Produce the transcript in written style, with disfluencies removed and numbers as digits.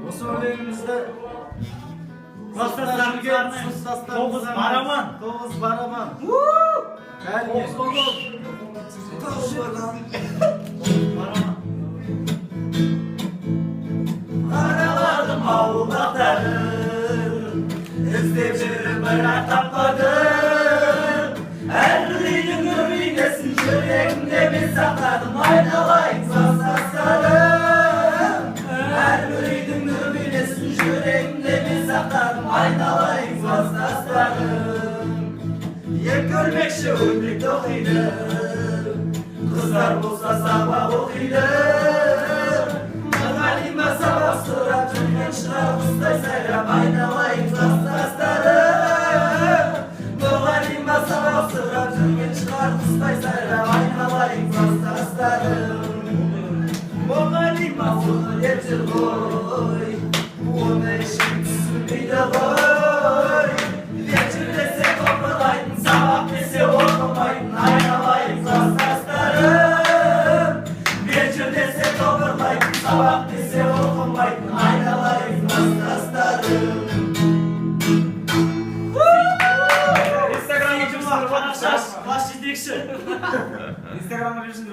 Осы өлеңімізді Кластастарымыздарны тоғыз барабан. Тоғыз барабан. Тоғыз Барабан. Араларdım avlakları, İzdep жүріп бірақ таппадым. Әр үйдің үрейнесін жүрегімде мен сақтадым, айналайын кластастарым. Әр үйдің үрейнесін жүрегімде мен сақтадым, айналайын кластастарым. Ел көрмекші өтірікті оқиды, қыздар болса сабақ оқиды. Мұғалима сабақ сұрап жүрген шығар құстай сайрап, айналайын кластастарым. Мұғалима сабақ сұрап жүрген шығар құстай сайрап, айналайын кластастарым. Мұғалима оны деп жүр ғой, оны ешкім түсінбейді ғой. Вечер десе топырлайтын, сабақ десе оқымайтын, айналайын кластастарым. Вечер десе топырлайтын, сабақ десе оқымайтын, айналайын кластастарым. Инстаграмға жұмысыр, класс жетекші. Инстаграмға берсін.